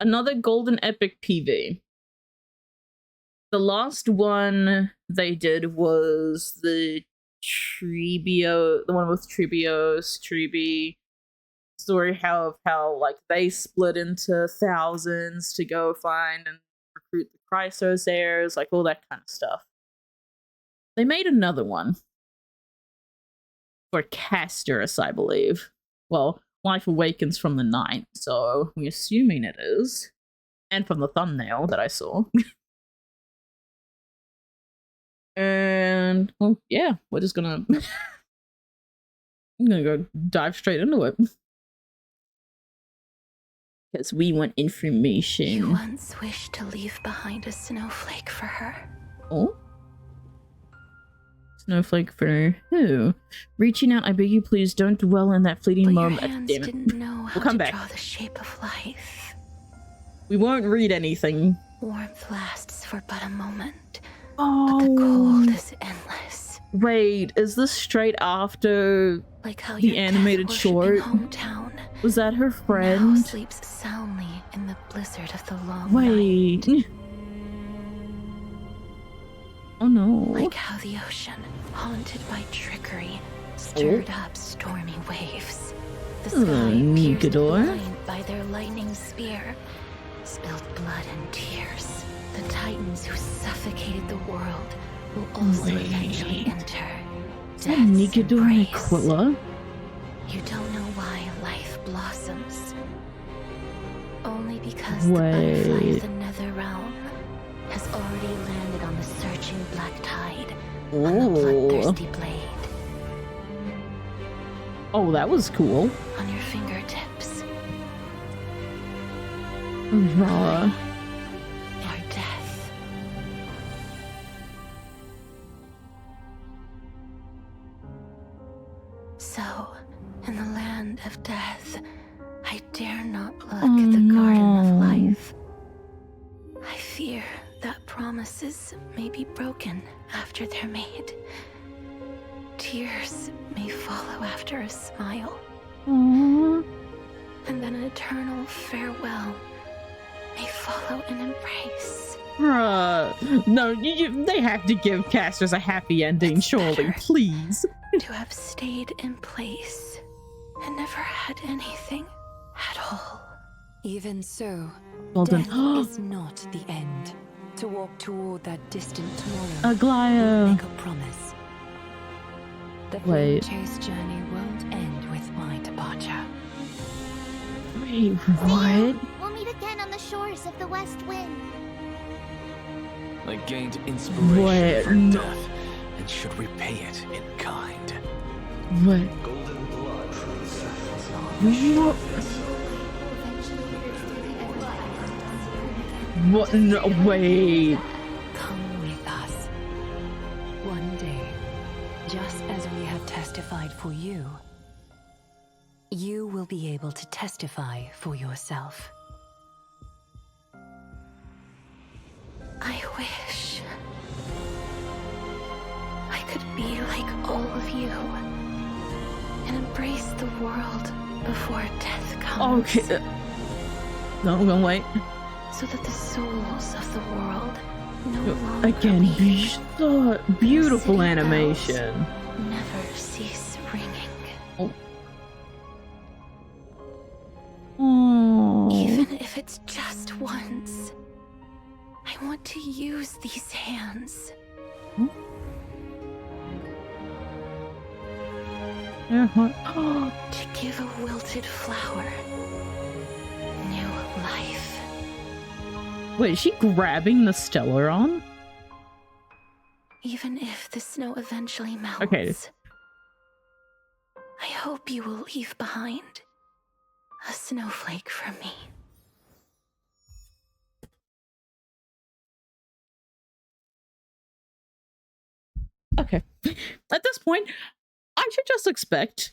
Another golden epic PV. The last one they did was the Trebio, the one with Trebi story, how like they split into thousands to go find and recruit the Chrysos heirs, like all that kind of stuff. They made another one for Casterus, I believe. Well, Life Awakens from the Night, so we're assuming it is. And from the thumbnail that I saw. And, well, yeah, we're just gonna... I'm gonna go dive straight into it. Because we want information. You once wished to leave behind a snowflake for her. Oh? Snowflake for who? Reaching out, I beg you, please don't dwell in that fleeting moment. Your hands didn't know how to draw the shape of life. We won't read anything. Warmth lasts for but a moment. Oh. But the cold is endless. Wait, is this straight after like how the animated short? Hometown was that her friend? Now sleeps soundly in the blizzard of the long night. Oh no. Like how the ocean, haunted by trickery, stirred up stormy waves. The sky pierced blind by their lightning spear, spilled blood and tears. The titans who suffocated the world will also eventually enter. Is that Nikador and Aquila? You don't know why life blossoms. Only because the butterfly of the nether realm has already landed on the searching black tide on the bloodthirsty blade. Oh, that was cool. On your fingertips. Raw. Our death. So, in the land of death, I dare not look at the garden of life. I fear that promises may be broken after they're made. Tears may follow after a smile. Aww. And then an eternal farewell may follow an embrace. No, they have to give casters a happy ending, surely, please. To have stayed in place and never had anything at all. Even so, Golden. death is not the end. To walk toward that distant tomorrow, Aglaya. make a promise. The flame chase journey won't end with my departure. Wait, what? We'll meet again on the shores of the West Wind. I gained inspiration from death and should repay it in kind. What? Golden blood What? No, wait. Come with us. One day, just as we have testified for you, you will be able to testify for yourself. I wish I could be like all of you and embrace the world before death comes. Okay. No, I'm gonna wait. So that the souls of the world no longer again, beautiful the animation. Never cease ringing. Oh. Even if it's just once, I want to use these hands. To give a wilted flower new life. Wait, is she grabbing the Stellaron? Even if the snow eventually melts, okay. I hope you will leave behind a snowflake for me. Okay. At this point, I should just expect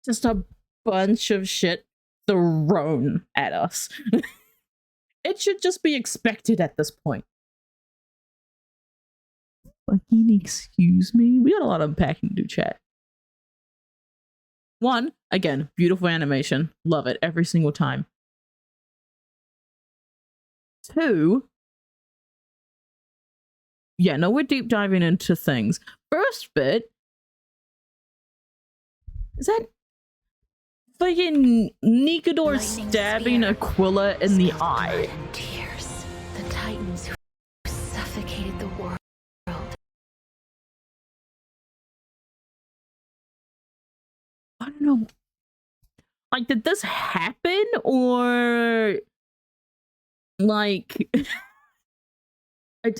just a bunch of shit thrown at us. It should just be expected at this point. Fucking excuse me? We got a lot of unpacking to do, chat. One, again, beautiful animation. Love it every single time. Two, yeah, no, we're deep diving into things. First bit, is that fucking Nikodor stabbing Aquila in the eye? And tears. The Titans who suffocated the world. I don't know. Like, did this happen, or like I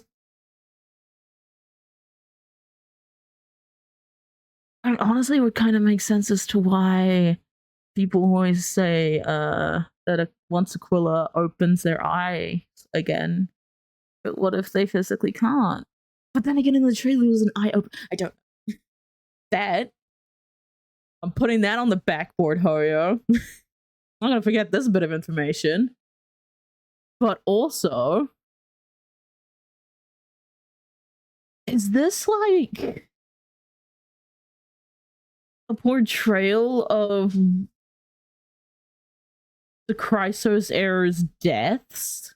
honestly would kind of make sense as to why people always say that once Aquila opens their eye again, but what if they physically can't? But then again, in the trailer, there was an eye open. I don't know. That I'm putting that on the backboard, Hoyo. I'm not gonna forget this bit of information. But also, is this like a portrayal of the Chrysos era's deaths?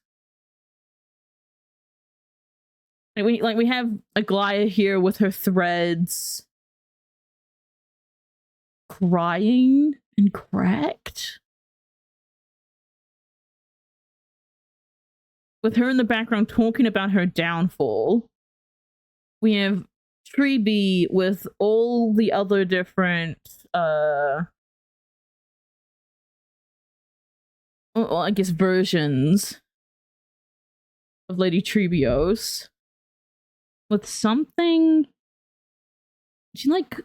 Like we have Aglaia here with her threads crying and cracked. With her in the background talking about her downfall. We have Treeby with all the other different well, I guess versions of Lady Treebios. With something she like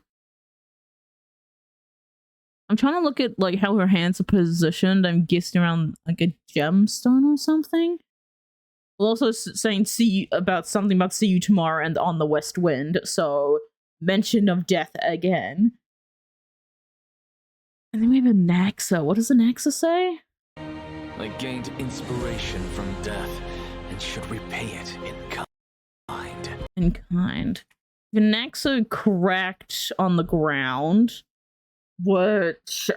I'm trying to look at like how her hands are positioned. I'm guessing around like a gemstone or something. We're also saying something about see you tomorrow and on the west wind, so mention of death again. And then we have a Naxa. What does the Naxa say? I gained inspiration from death and should repay it in kind. In kind. The Naxa cracked on the ground, which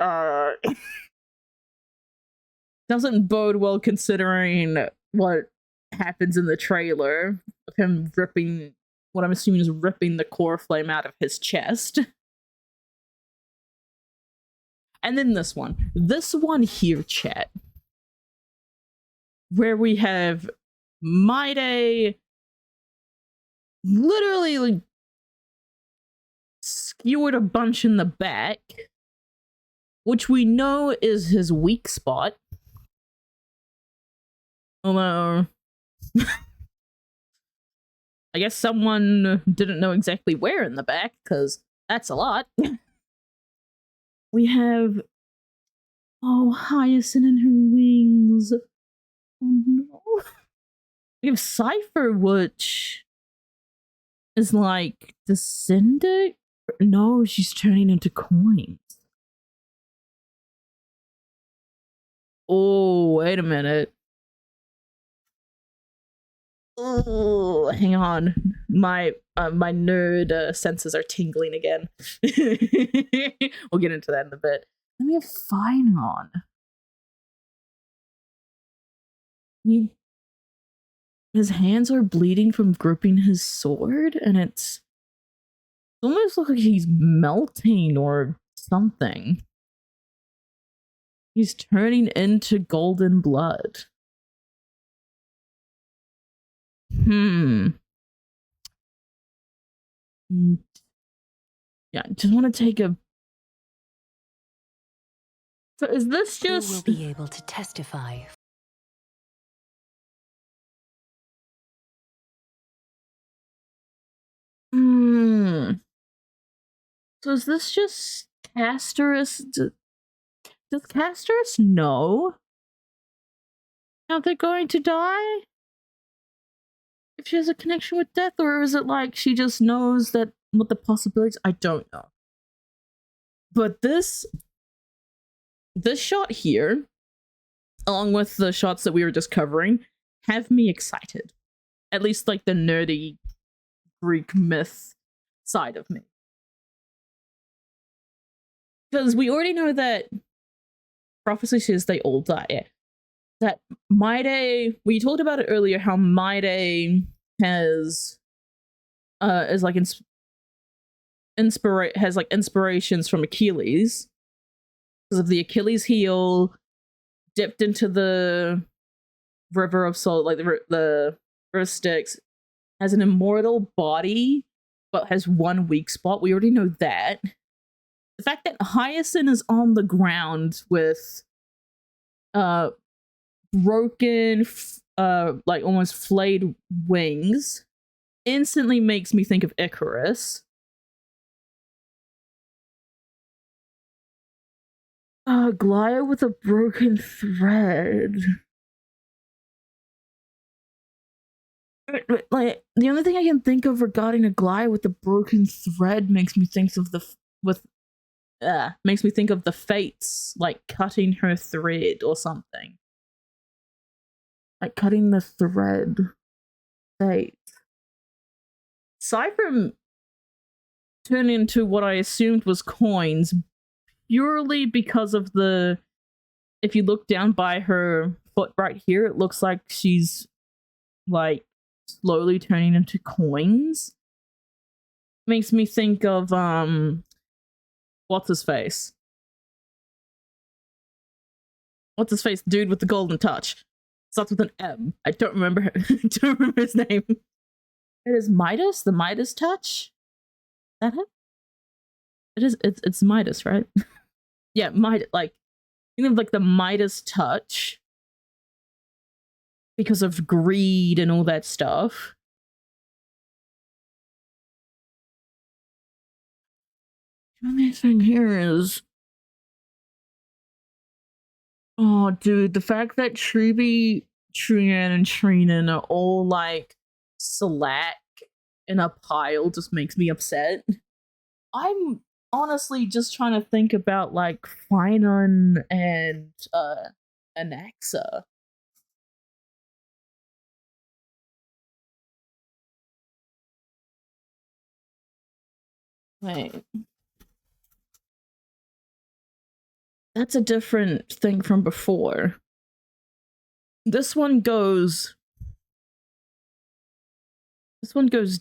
doesn't bode well considering what happens in the trailer of him ripping what I'm assuming is ripping the core flame out of his chest. And then this one here, chat, where we have Maide literally like skewered a bunch in the back, which we know is his weak spot. Although I guess someone didn't know exactly where in the back, because that's a lot. We have Hyacinth and her wings. Oh no. We have Cypher, which is like descendant. No, she's turning into coins. Oh, wait a minute. Oh, hang on. My nerd senses are tingling again. We'll get into that in a bit. Then we have Finon. His hands are bleeding from gripping his sword, and it almost looks like he's melting or something. He's turning into golden blood. Yeah, I just want to take a... So is this just... You will be able to testify. So is this just Castorus? Does Castorus know how they're going to die? If she has a connection with death, or is it like she just knows that what the possibilities? I don't know. But this shot here, along with the shots that we were just covering, have me excited. At least like the nerdy Greek myth side of me. Because we already know that prophecy says they all die. That Maide, we talked about it earlier, how Maide has is like has like inspirations from Achilles because of the Achilles heel, dipped into the river of soul, like the river Styx, has an immortal body but has one weak spot. We already know that. The fact that Hyacinth is on the ground with broken like almost flayed wings instantly makes me think of Icarus. Glaya with a broken thread. Like, the only thing I can think of regarding a Glaya with a broken thread makes me think of the makes me think of the Fates, like cutting her thread or something. Like cutting the thread. Fate. Aside from turning into what I assumed was coins, purely because of the, if you look down by her foot right here, it looks like she's like slowly turning into coins. Makes me think of what's his face? What's his face? Dude with the golden touch. Starts with an M. I don't remember. I don't remember his name. It is Midas. The Midas touch. Is that it? It is. It's Midas, right? Yeah, Midas. Like, you know, like the Midas touch because of greed and all that stuff. The only thing here is, oh, dude, the fact that Triby, Trian, and Trinan are all like slack in a pile just makes me upset. I'm honestly just trying to think about like Finon and Anaxa. Wait. That's a different thing from before. This one goes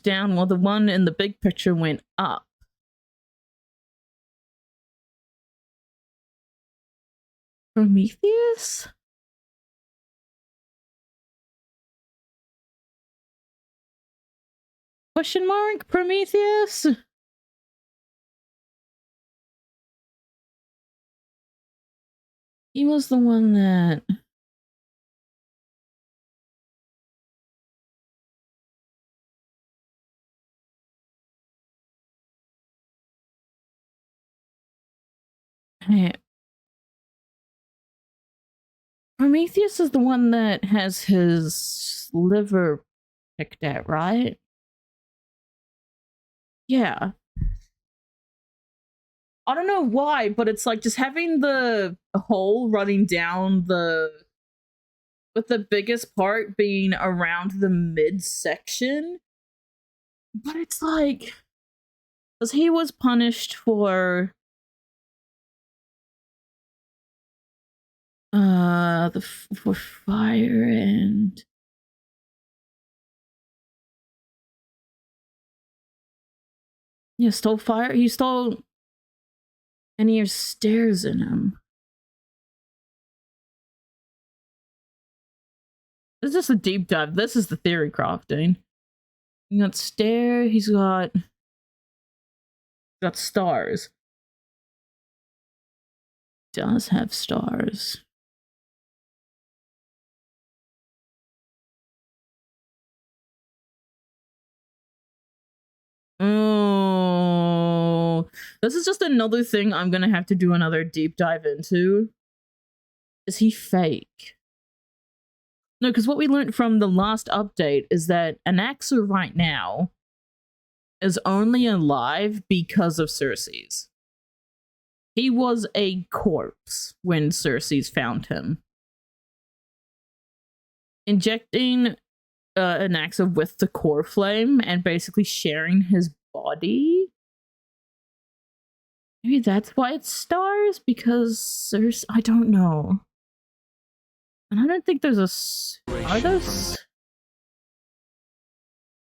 down while the one in the big picture went up. Prometheus? Question mark? Prometheus? He was the one that... Hey. Prometheus is the one that has his liver picked at, right? Yeah. I don't know why, but it's like just having the hole running down the... with the biggest part being around the midsection. But it's like... because he was punished for... for fire and... yeah, stole fire? He stole... and he has stairs in him. This is just a deep dive. This is the theory crafting. He got stare, he's got stars. Does have stars. Oh, this is just another thing I'm gonna have to do another deep dive into. Is he fake? No, because what we learned from the last update is that Anaxa right now is only alive because of Circe's. He was a corpse when Circe's found him. Injecting Anaxa with the core flame and basically sharing his body Maybe that's why it's stars, because there's, I don't know. And I don't think there's are those?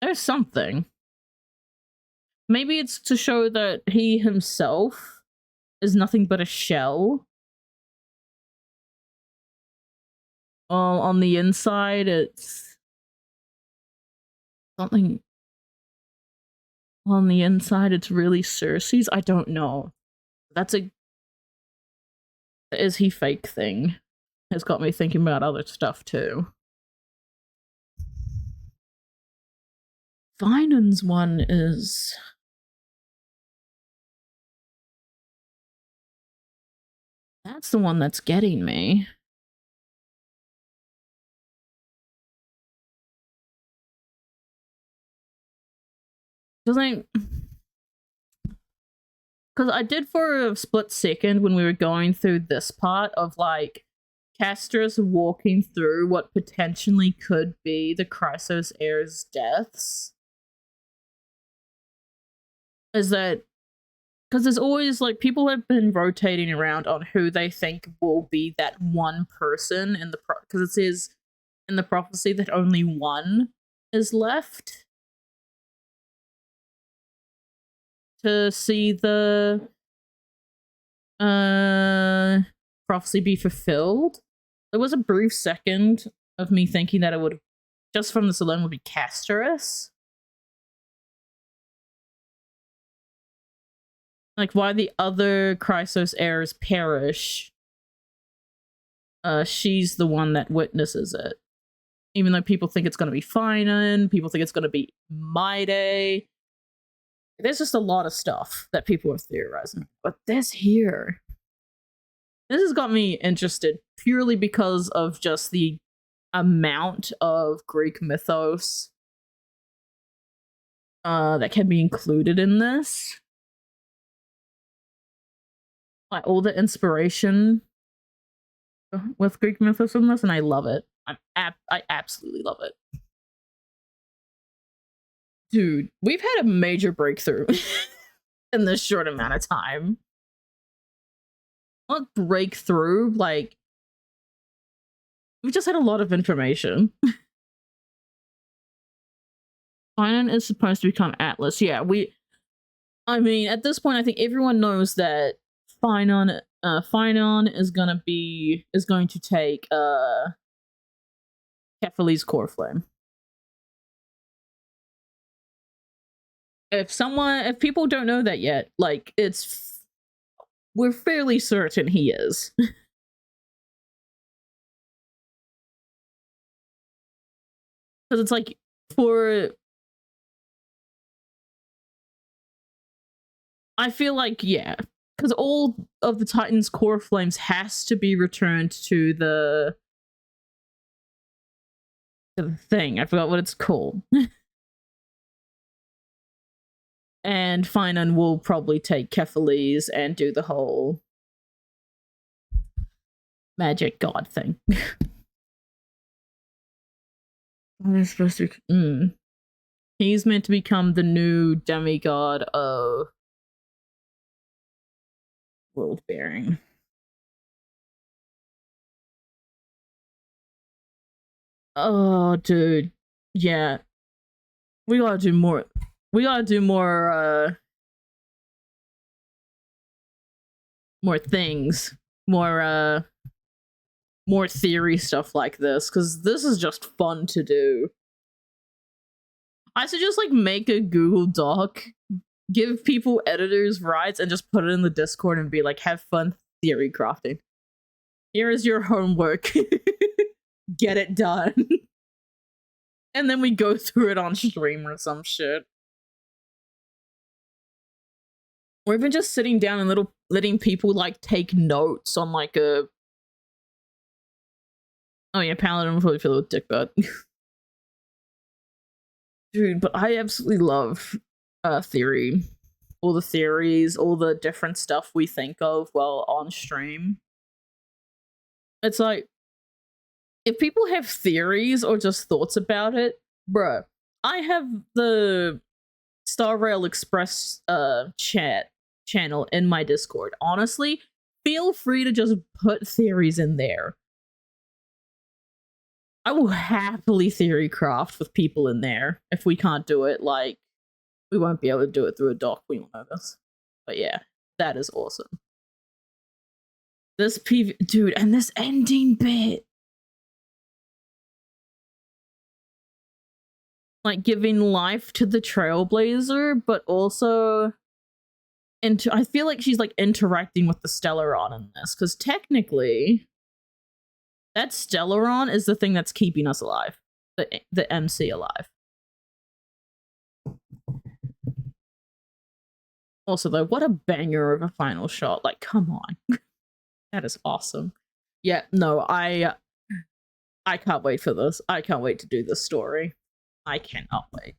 There's something. Maybe it's to show that he himself is nothing but a shell. On the inside, it's something. On the inside, it's really Cersei's. I don't know. That's a is he fake thing. Has got me thinking about other stuff too. Vinan's one is. That's the one that's getting me. Because I did for a split second when we were going through this part of like Castris walking through what potentially could be the Chrysos heirs' deaths. Is that because there's always like people have been rotating around on who they think will be that one person in the because it says in the prophecy that only one is left to see the prophecy be fulfilled. There was a brief second of me thinking that it would, just from this alone, would be Castris. Like, why the other Chrysos heirs perish, she's the one that witnesses it. Even though people think it's going to be Finan, people think it's going to be Maide. There's just a lot of stuff that people are theorizing. But this here, this has got me interested purely because of just the amount of Greek mythos that can be included in this. Like all the inspiration with Greek mythos in this, and I love it. I absolutely love it. Dude, we've had a major breakthrough in this short amount of time. Not breakthrough, like we've just had a lot of information. Finan is supposed to become Atlas. Yeah, I mean, at this point, I think everyone knows that Finan is going to take Kephales's core flame. If people don't know that yet, like we're fairly certain he is. Because it's like I feel like, yeah, because all of the Titan's core flames has to be returned to the thing. I forgot what it's called. And Finan will probably take Kephales and do the whole magic god thing. Supposed to. He's meant to become the new demigod of world bearing. Oh, dude. Yeah. We gotta do more. We gotta do more things. More theory stuff like this, because this is just fun to do. I suggest like make a Google Doc, give people editors rights, and just put it in the Discord and be like, have fun theory crafting. Here is your homework. Get it done. And then we go through it on stream or some shit. Or even just sitting down and letting people like take notes on like a. Oh yeah, Paladin will probably feel with dick butt. Dude, but I absolutely love theory. All the theories, all the different stuff we think of while on stream. It's like, if people have theories or just thoughts about it, bruh, I have the Star Rail Express channel in my Discord. Honestly, feel free to just put theories in there. I will happily theory craft with people in there. If we can't do it, like, we won't be able to do it through a doc. We all know this. But yeah, that is awesome. This PV, dude, and this ending bit. Like, giving life to the Trailblazer, but also I feel like she's like interacting with the Stellaron in this, because technically that Stellaron is the thing that's keeping us alive, the MC alive. Also though, what a banger of a final shot. Like, come on. That is awesome. Yeah, no, I can't wait for this. I can't wait to do this story. I cannot wait.